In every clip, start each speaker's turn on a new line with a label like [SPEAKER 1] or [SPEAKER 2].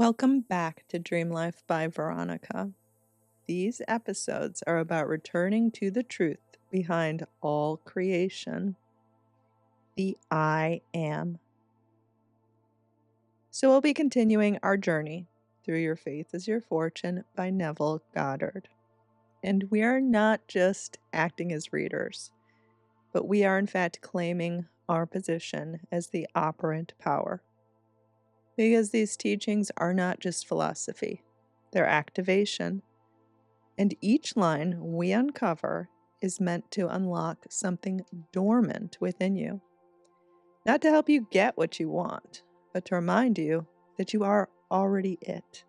[SPEAKER 1] Welcome back to Dream Life by Veronica. These episodes are about returning to the truth behind all creation, the I Am. So we'll be continuing our journey through Your Faith is Your Fortune by Neville Goddard. And we are not just acting as readers, but we are in fact claiming our position as the operant power. Because these teachings are not just philosophy, they're activation. And each line we uncover is meant to unlock something dormant within you. Not to help you get what you want, but to remind you that you are already it.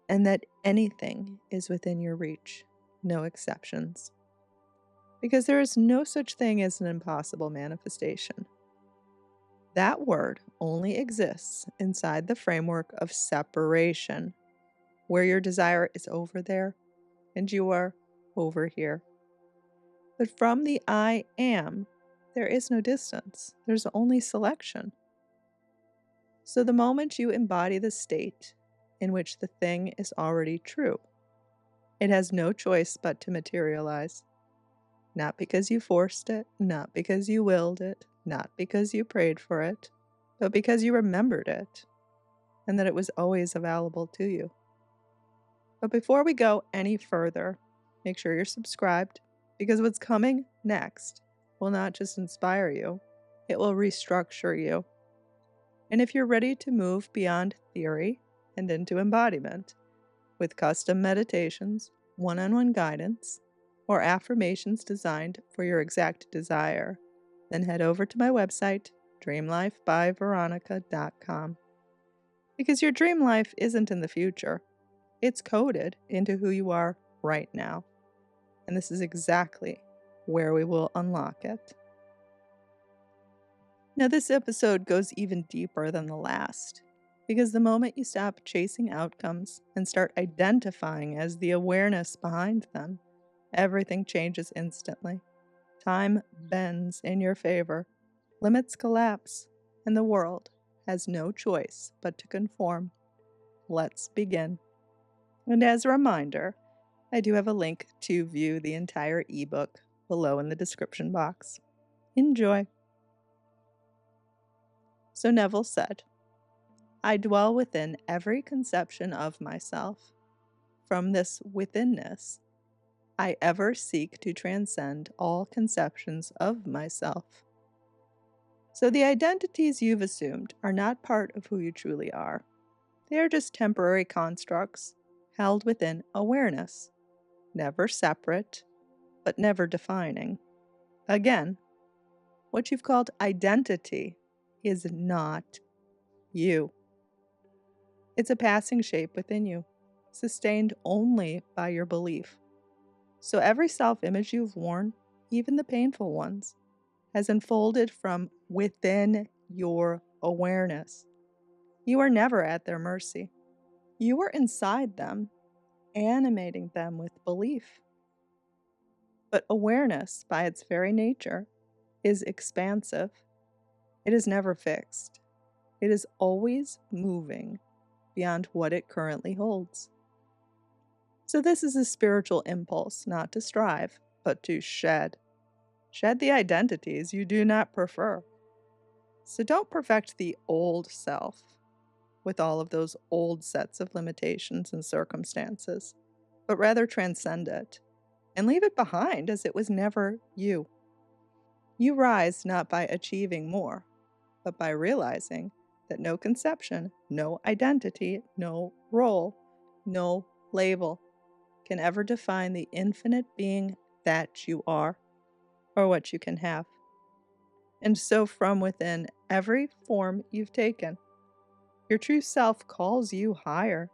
[SPEAKER 1] And that anything is within your reach, no exceptions. Because there is no such thing as an impossible manifestation. That word only exists inside the framework of separation, where your desire is over there and you are over here. But from the I Am, there is no distance. There's only selection. So the moment you embody the state in which the thing is already true, it has no choice but to materialize. Not because you forced it, not because you willed it, not because you prayed for it, but because you remembered it, and that it was always available to you. But before we go any further, make sure you're subscribed, because what's coming next will not just inspire you, it will restructure you. And if you're ready to move beyond theory and into embodiment, with custom meditations, one-on-one guidance, or affirmations designed for your exact desire, then head over to my website, dreamlifebyveronica.com. Because your dream life isn't in the future. It's coded into who you are right now. And this is exactly where we will unlock it. Now, this episode goes even deeper than the last, because the moment you stop chasing outcomes and start identifying as the awareness behind them, everything changes instantly. Time bends in your favor, limits collapse, and the world has no choice but to conform. Let's begin. And as a reminder, I do have a link to view the entire ebook below in the description box. Enjoy. So Neville said, I dwell within every conception of myself. From this withinness, I ever seek to transcend all conceptions of myself. So the identities you've assumed are not part of who you truly are. They are just temporary constructs held within awareness, never separate, but never defining. Again, what you've called identity is not you. It's a passing shape within you, sustained only by your belief. So every self-image you've worn, even the painful ones, has unfolded from within your awareness. You are never at their mercy. You are inside them, animating them with belief. But awareness, by its very nature, is expansive. It is never fixed. It is always moving beyond what it currently holds. So this is a spiritual impulse, not to strive, but to shed. Shed the identities you do not prefer. So don't perfect the old self with all of those old sets of limitations and circumstances, but rather transcend it and leave it behind as it was never you. You rise not by achieving more, but by realizing that no conception, no identity, no role, no label can ever define the infinite being that you are, or what you can have. And so from within every form you've taken, your true self calls you higher,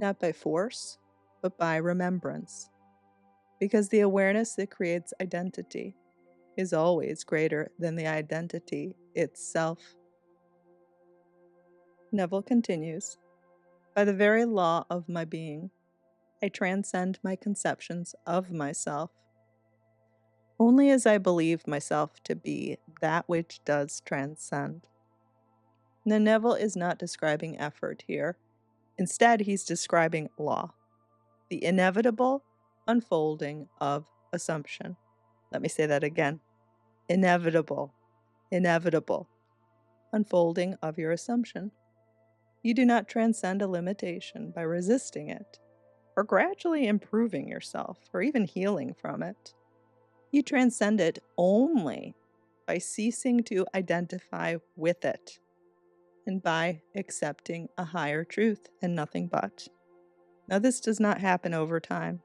[SPEAKER 1] not by force, but by remembrance. Because the awareness that creates identity is always greater than the identity itself. Neville continues, by the very law of my being, I transcend my conceptions of myself. Only as I believe myself to be that which does transcend. Now, Neville is not describing effort here. Instead, he's describing law, the inevitable unfolding of assumption. Let me say that again. Inevitable unfolding of your assumption. You do not transcend a limitation by resisting it, or gradually improving yourself, or even healing from it. You transcend it only by ceasing to identify with it, and by accepting a higher truth and nothing but. Now, this does not happen over time.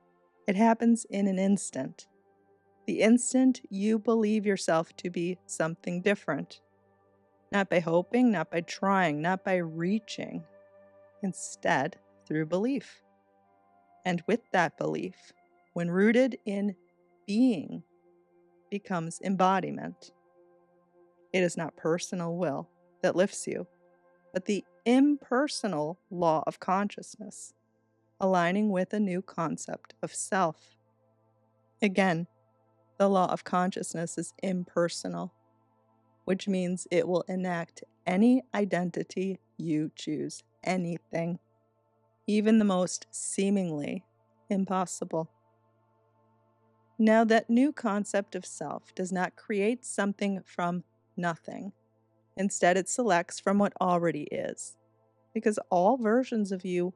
[SPEAKER 1] It happens in an instant. The instant you believe yourself to be something different. Not by hoping, not by trying, not by reaching. Instead, through belief. And with that belief, when rooted in being, becomes embodiment. It is not personal will that lifts you, but the impersonal law of consciousness, aligning with a new concept of self. Again, the law of consciousness is impersonal, which means it will enact any identity you choose, anything, even the most seemingly impossible. Now, that new concept of self does not create something from nothing. Instead, it selects from what already is, because all versions of you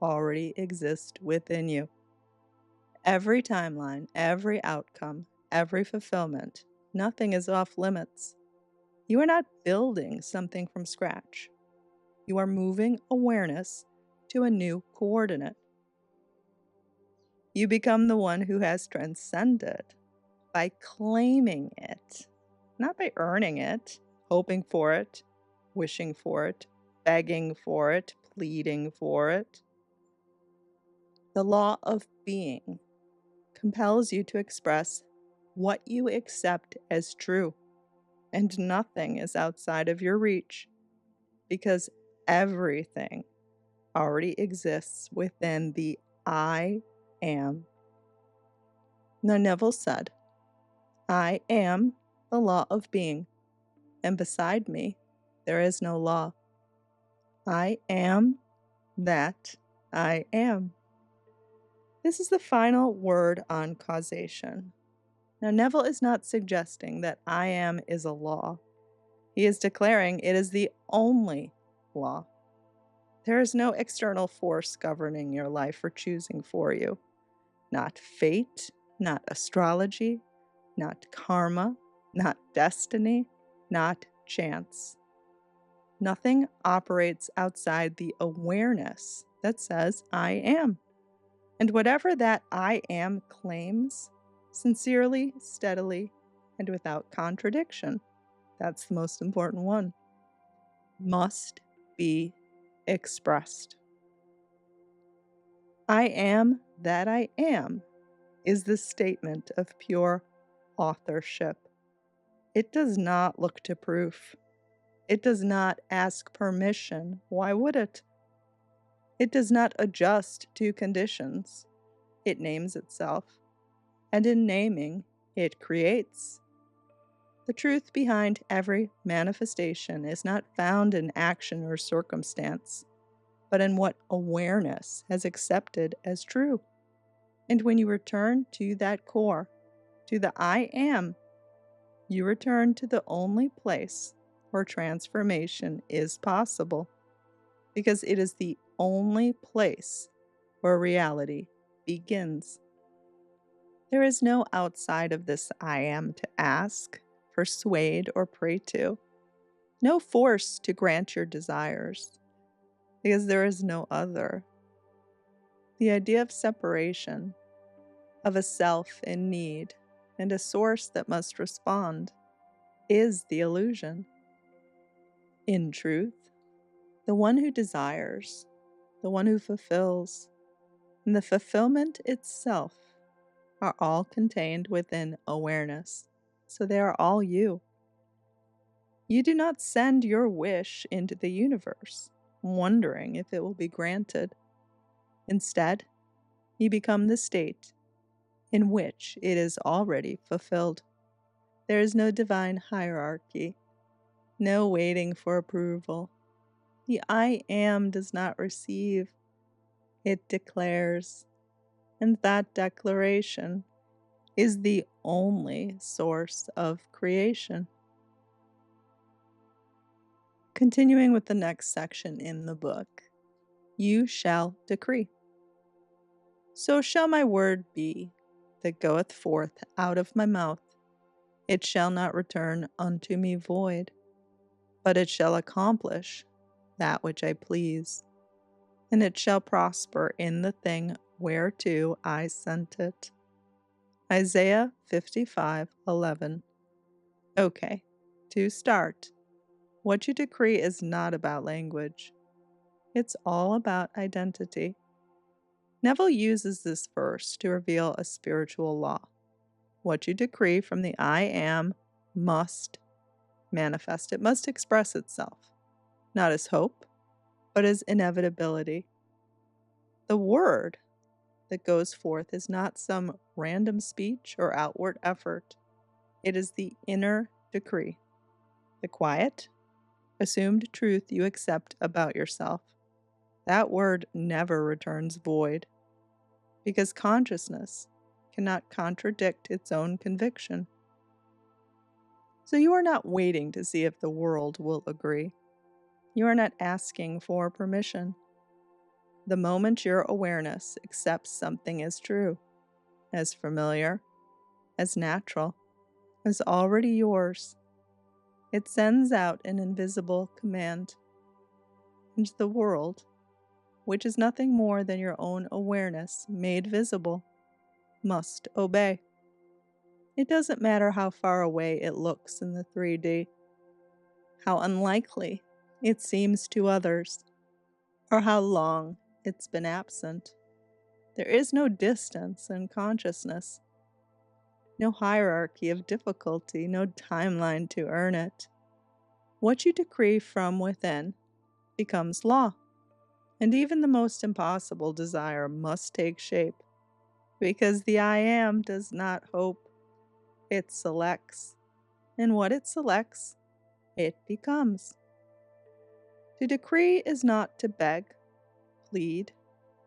[SPEAKER 1] already exist within you. Every timeline, every outcome, every fulfillment, nothing is off limits. You are not building something from scratch. You are moving awareness to a new coordinate. You become the one who has transcended by claiming it, not by earning it, hoping for it, wishing for it, begging for it, pleading for it. The law of being compels you to express what you accept as true, and nothing is outside of your reach, because everything already exists within the I am. Now, Neville said, I am the law of being, and beside me there is no law. I am that I am. This is the final word on causation. Now, Neville is not suggesting that I am is a law. He is declaring it is the only law. There is no external force governing your life or choosing for you. Not fate, not astrology, not karma, not destiny, not chance. Nothing operates outside the awareness that says, I am. And whatever that I am claims, sincerely, steadily, and without contradiction, that's the most important one, must be expressed. I am that I am is the statement of pure authorship. It does not look to proof. It does not ask permission. Why would it? It does not adjust to conditions. It names itself, and in naming, it creates. The truth behind every manifestation is not found in action or circumstance, but in what awareness has accepted as true. And when you return to that core, to the I am, you return to the only place where transformation is possible, because it is the only place where reality begins. There is no outside of this I am to ask, persuade, or pray to. No force to grant your desires, because there is no other. The idea of separation, of a self in need and a source that must respond, is the illusion. In truth, the one who desires, the one who fulfills, and the fulfillment itself are all contained within awareness, so they are all you. You do not send your wish into the universe, wondering if it will be granted. Instead, you become the state in which it is already fulfilled. There is no divine hierarchy, no waiting for approval, The I am does not receive, it declares, and that declaration is the only source of creation. Continuing with the next section in the book, you shall decree. So shall my word be that goeth forth out of my mouth. It shall not return unto me void, but it shall accomplish that which I please, and it shall prosper in the thing whereto I sent it. Isaiah 55:11. Okay, to start, what you decree is not about language. It's all about identity. Neville uses this verse to reveal a spiritual law. What you decree from the I am must manifest. It must express itself, not as hope, but as inevitability. The word that goes forth is not some random speech or outward effort. It is the inner decree, the quiet, assumed truth you accept about yourself. That word never returns void, because consciousness cannot contradict its own conviction. So you are not waiting to see if the world will agree. You are not asking for permission. The moment your awareness accepts something as true, as familiar, as natural, as already yours, it sends out an invisible command. And the world, which is nothing more than your own awareness made visible, must obey. It doesn't matter how far away it looks in the 3D, how unlikely it seems to others, or how long it's been absent. There is no distance in consciousness, no hierarchy of difficulty, no timeline to earn it. What you decree from within becomes law, and even the most impossible desire must take shape, because the I am does not hope, it selects, and what it selects, it becomes. To decree is not to beg, plead,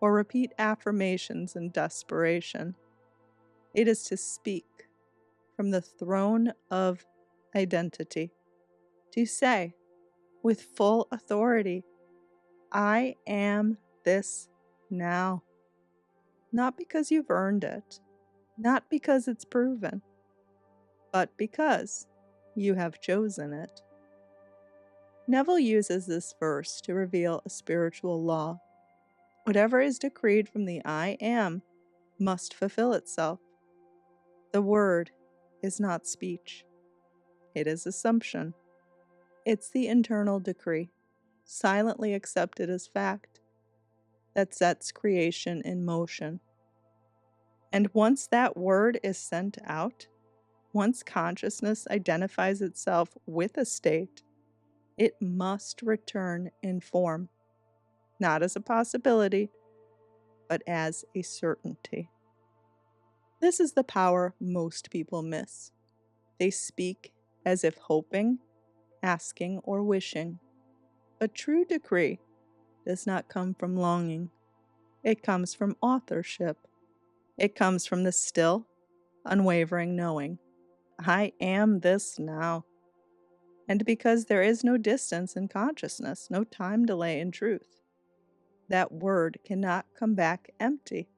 [SPEAKER 1] or repeat affirmations in desperation. It is to speak from the throne of identity, to say with full authority, I am this now. Not because you've earned it, not because it's proven, but because you have chosen it. Neville uses this verse to reveal a spiritual law. Whatever is decreed from the I am must fulfill itself. The word is not speech. It is assumption. It's the internal decree, silently accepted as fact, that sets creation in motion. And once that word is sent out, once consciousness identifies itself with a state, it must return in form, not as a possibility, but as a certainty. This is the power most people miss. They speak as if hoping, asking, or wishing. But true decree does not come from longing. It comes from authorship. It comes from the still, unwavering knowing. I am this now. And because there is no distance in consciousness, no time delay in truth, that word cannot come back empty.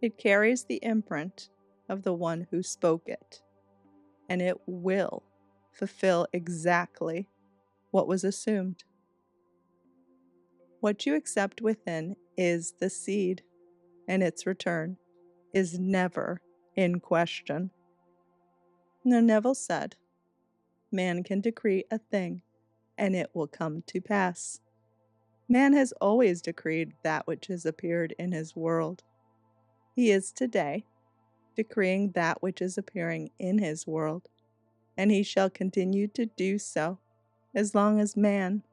[SPEAKER 1] It carries the imprint of the one who spoke it, and it will fulfill exactly what was assumed. What you accept within is the seed, and its return is never in question. Now, Neville said, man can decree a thing, and it will come to pass. Man has always decreed that which has appeared in his world. He is today decreeing that which is appearing in his world, and he shall continue to do so as long as man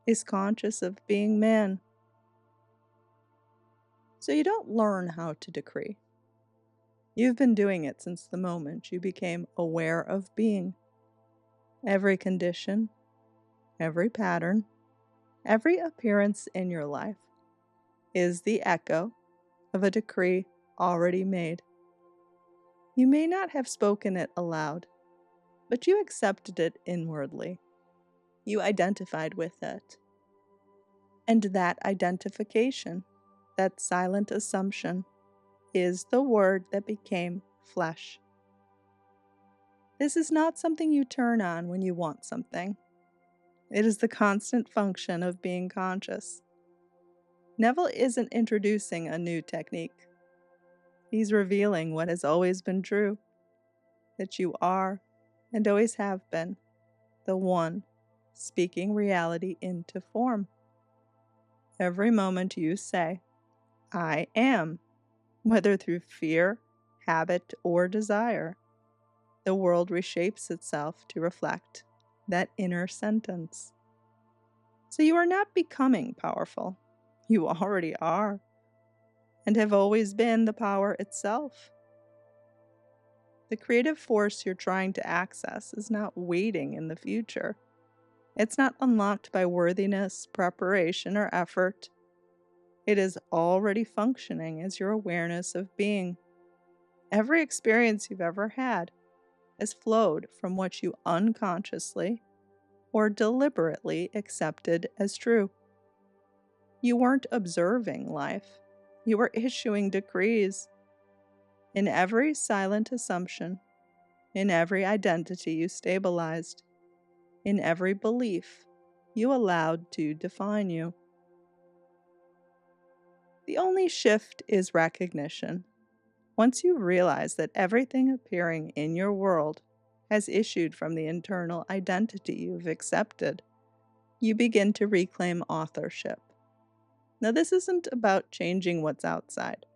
[SPEAKER 1] is conscious of being man. So you don't learn how to decree. You've been doing it since the moment you became aware of being. Every condition, every pattern, Every appearance in your life is the echo of a decree already made. You may not have spoken it aloud, but you accepted it inwardly. You identified with it. And that identification, that silent assumption, is the word that became flesh. This is not something you turn on when you want something. It is the constant function of being conscious. Neville isn't introducing a new technique. He's revealing what has always been true, that you are, and always have been, the one speaking reality into form. Every moment you say, I am, whether through fear, habit, or desire, the world reshapes itself to reflect that inner sentence. So you are not becoming powerful. You already are, and have always been the power itself. The creative force you're trying to access is not waiting in the future. It's not unlocked by worthiness, preparation, or effort. It is already functioning as your awareness of being. Every experience you've ever had has flowed from what you unconsciously or deliberately accepted as true. You weren't observing life. You were issuing decrees. In every silent assumption, in every identity you stabilized, in every belief you allowed to define you. The only shift is recognition. Once you realize that everything appearing in your world has issued from the internal identity you've accepted, you begin to reclaim authorship. Now, this isn't about changing what's outside.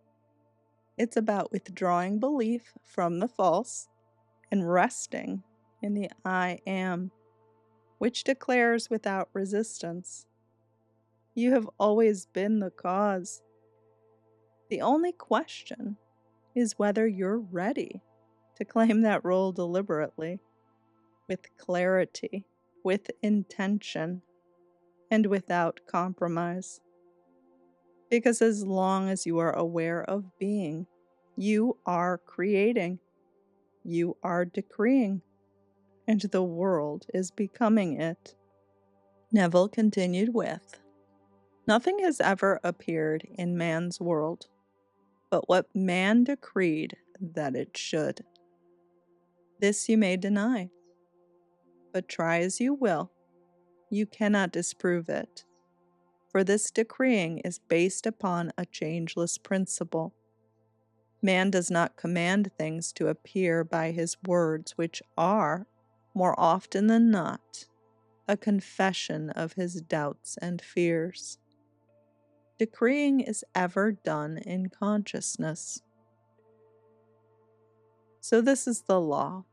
[SPEAKER 1] It's about withdrawing belief from the false and resting in the I am, which declares without resistance, you have always been the cause. The only question is whether you're ready to claim that role deliberately, with clarity, with intention, and without compromise. Because as long as you are aware of being, you are creating, you are decreeing, and the world is becoming it. Neville continued with, nothing has ever appeared in man's world but what man decreed that it should. This you may deny, but try as you will, you cannot disprove it, for this decreeing is based upon a changeless principle. Man does not command things to appear by his words, which are, more often than not, a confession of his doubts and fears. Decreeing is ever done in consciousness. So this is the law,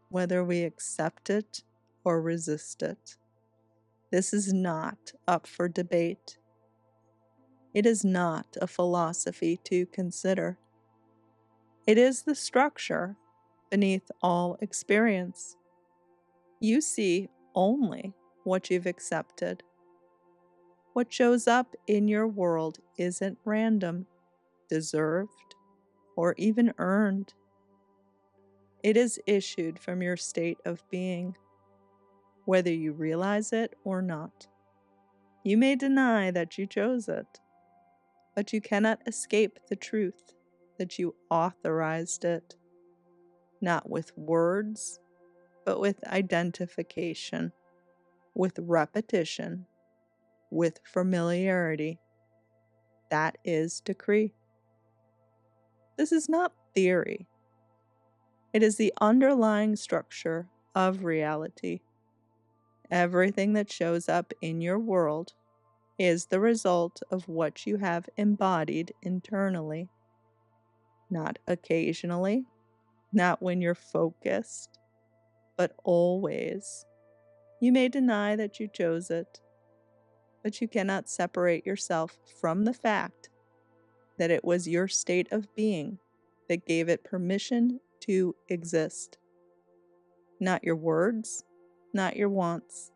[SPEAKER 1] whether we accept it or resist it. This is not up for debate. It is not a philosophy to consider. It is the structure beneath all experience. You see only what you've accepted. What shows up in your world isn't random, deserved, or even earned. It is issued from your state of being, whether you realize it or not. You may deny that you chose it, but you cannot escape the truth that you authorized it, not with words, but with identification, with repetition, with familiarity. That is decree. This is not theory. It is the underlying structure of reality. Everything that shows up in your world is the result of what you have embodied internally. Not occasionally, not when you're focused, but always. You may deny that you chose it, but you cannot separate yourself from the fact that it was your state of being that gave it permission to exist. Not your words, not your wants,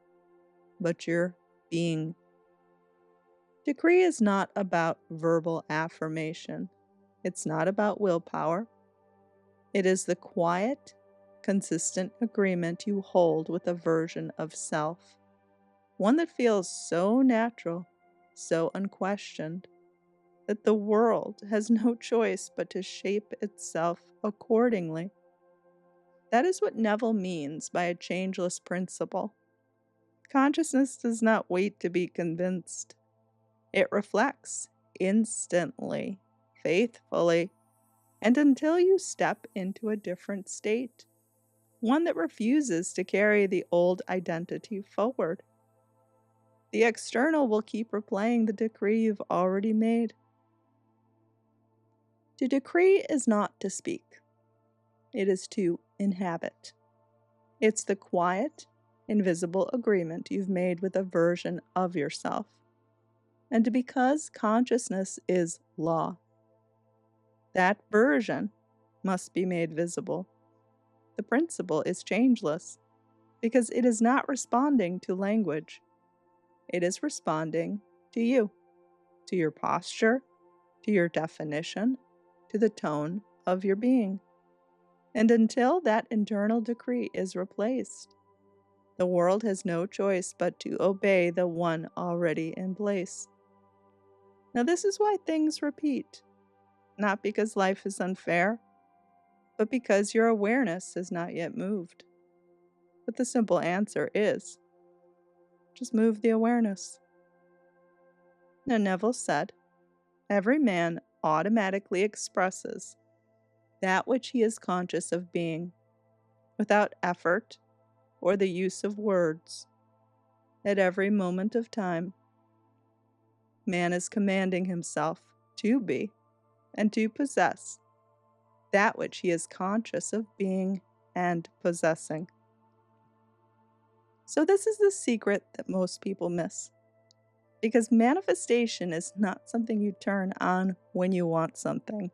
[SPEAKER 1] but your being. Decree is not about verbal affirmation. It's not about willpower. It is the quiet, consistent agreement you hold with a version of self, one that feels so natural, so unquestioned, that the world has no choice but to shape itself accordingly. That is what Neville means by a changeless principle. Consciousness does not wait to be convinced. It reflects instantly, faithfully, and until you step into a different state, one that refuses to carry the old identity forward. The external will keep replaying the decree you've already made. To decree is not to speak, it is to inhabit. It's the quiet, invisible agreement you've made with a version of yourself. And because consciousness is law, that version must be made visible. The principle is changeless because it is not responding to language. It is responding to you, to your posture, to your definition, to the tone of your being. And until that internal decree is replaced, the world has no choice but to obey the one already in place. Now, this is why things repeat, not because life is unfair, but because your awareness has not yet moved. But the simple answer is just move the awareness. Now, Neville said, every man automatically expresses that which he is conscious of being, without effort or the use of words. At every moment of time, man is commanding himself to be and to possess that which he is conscious of being and possessing. So this is the secret that most people miss. Because manifestation is not something you turn on when you want something.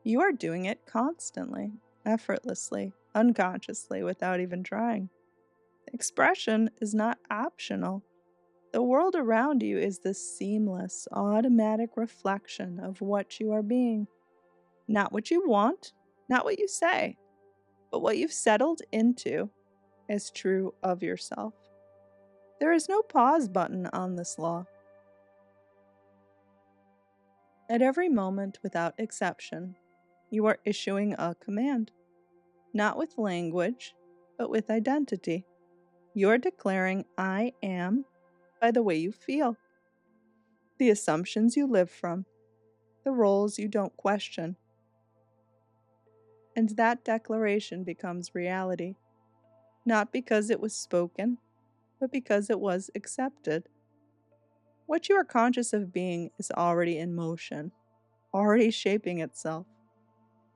[SPEAKER 1] You are doing it constantly, effortlessly, unconsciously, without even trying. Expression is not optional. The world around you is the seamless, automatic reflection of what you are being. Not what you want, not what you say, but what you've settled into as true of yourself. There is no pause button on this law. At every moment, without exception, you are issuing a command, not with language, but with identity. You are declaring, I am, by the way you feel, the assumptions you live from, the roles you don't question. And that declaration becomes reality, not because it was spoken, but because it was accepted. What you are conscious of being is already in motion, already shaping itself,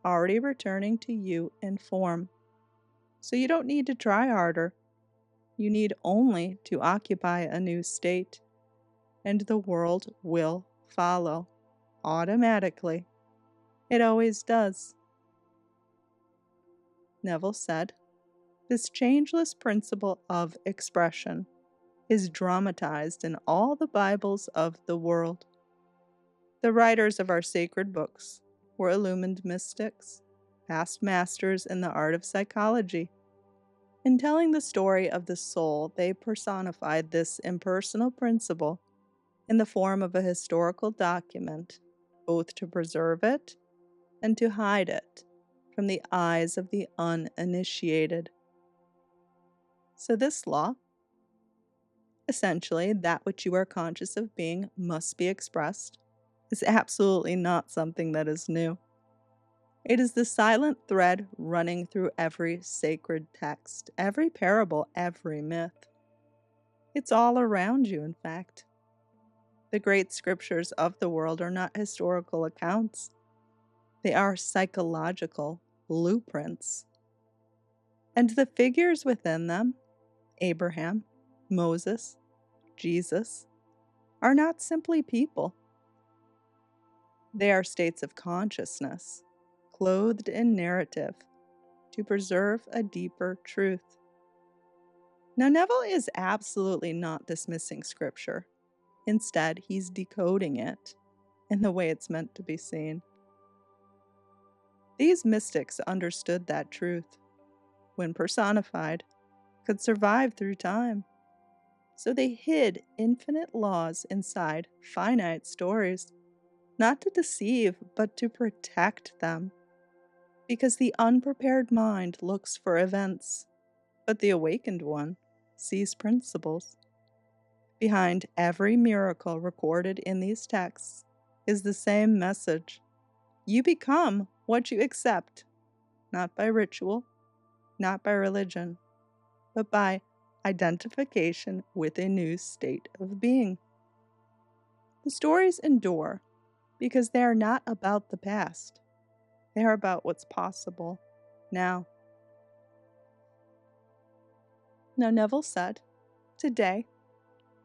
[SPEAKER 1] already returning to you in form. So you don't need to try harder. You need only to occupy a new state, and the world will follow automatically. It always does. Neville said, this changeless principle of expression is dramatized in all the Bibles of the world. The writers of our sacred books were illumined mystics, past masters in the art of psychology. In telling the story of the soul, they personified this impersonal principle in the form of a historical document, both to preserve it and to hide it from the eyes of the uninitiated. So this law, essentially that which you are conscious of being must be expressed, is absolutely not something that is new. It is the silent thread running through every sacred text, every parable, every myth. It's all around you, in fact. The great scriptures of the world are not historical accounts. They are psychological blueprints. And the figures within them, Abraham, Moses, Jesus, are not simply people. They are states of consciousness, clothed in narrative, to preserve a deeper truth. Now, Neville is absolutely not dismissing Scripture. Instead, he's decoding it in the way it's meant to be seen. These mystics understood that truth, when personified, could survive through time. So they hid infinite laws inside finite stories, not to deceive, but to protect them. Because the unprepared mind looks for events, but the awakened one sees principles. Behind every miracle recorded in these texts is the same message. You become what you accept, not by ritual, not by religion, but by identification with a new state of being. The stories endure because they are not about the past. They are about what's possible now. Now, Neville said, "Today,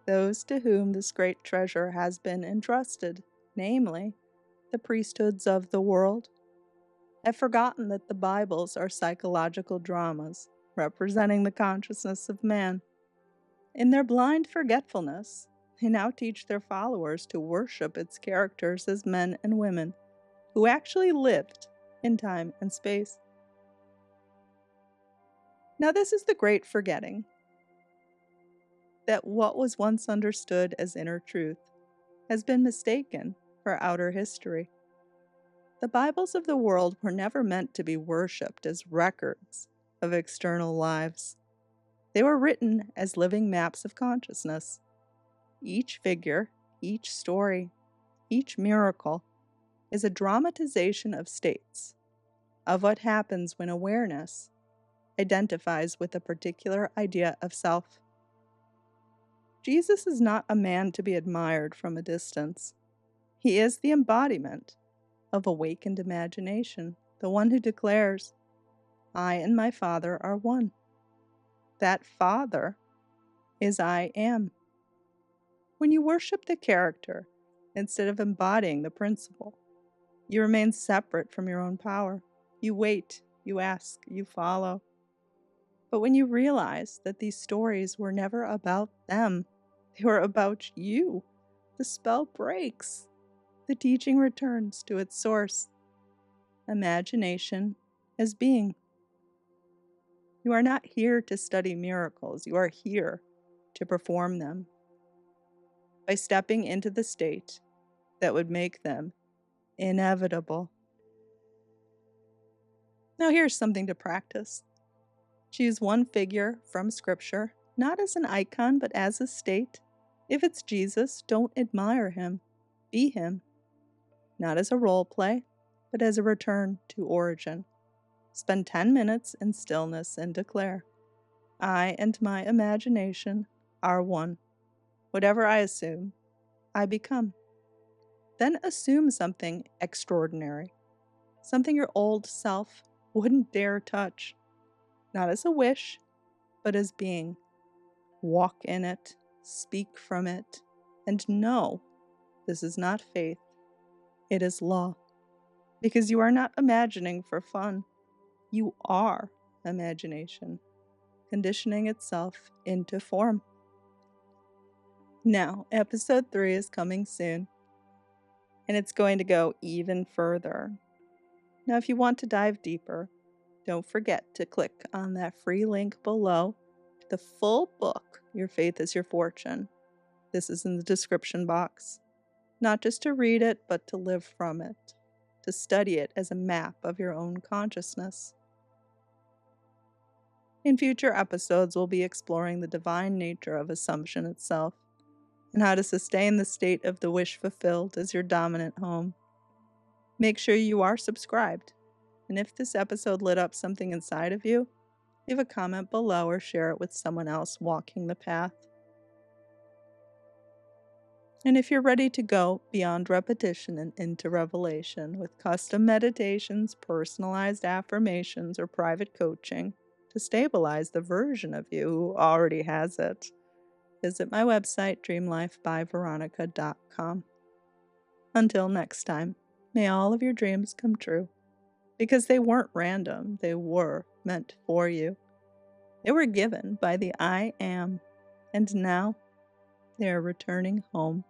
[SPEAKER 1] those to whom this great treasure has been entrusted, namely, the priesthoods of the world, have forgotten that the Bibles are psychological dramas representing the consciousness of man. In their blind forgetfulness, they now teach their followers to worship its characters as men and women who actually lived in time and space." Now, this is the great forgetting, that what was once understood as inner truth has been mistaken for outer history. The Bibles of the world were never meant to be worshipped as records of external lives. They were written as living maps of consciousness. Each figure, each story, each miracle is a dramatization of states, of what happens when awareness identifies with a particular idea of self. Jesus is not a man to be admired from a distance. He is the embodiment of awakened imagination, the one who declares, "I and my Father are one." That Father is I am. When you worship the character instead of embodying the principle, you remain separate from your own power. You wait, you ask, you follow. But when you realize that these stories were never about them, they were about you, the spell breaks. The teaching returns to its source. Imagination as being. You are not here to study miracles, you are here to perform them. By stepping into the state that would make them inevitable. Now here's something to practice. Choose one figure from Scripture, not as an icon, but as a state. If it's Jesus, don't admire him. Be him. Not as a role play, but as a return to origin. Spend 10 minutes in stillness and declare, "I and my imagination are one. Whatever I assume, I become." Then assume something extraordinary, something your old self wouldn't dare touch. Not as a wish, but as being. Walk in it, speak from it, and know this is not faith, it is law. Because you are not imagining for fun, you are imagination, conditioning itself into form. Now, episode 3 is coming soon, and it's going to go even further. Now, if you want to dive deeper, don't forget to click on that free link below to the full book, Your Faith is Your Fortune. This is in the description box. Not just to read it, but to live from it, to study it as a map of your own consciousness. In future episodes, we'll be exploring the divine nature of assumption itself, and how to sustain the state of the wish fulfilled as your dominant home. Make sure you are subscribed, and if this episode lit up something inside of you, leave a comment below or share it with someone else walking the path. And if you're ready to go beyond repetition and into revelation with custom meditations, personalized affirmations, or private coaching to stabilize the version of you who already has it, visit my website, dreamlifebyveronica.com. Until next time, may all of your dreams come true, because they weren't random, they were meant for you. They were given by the I Am, and now They are returning home.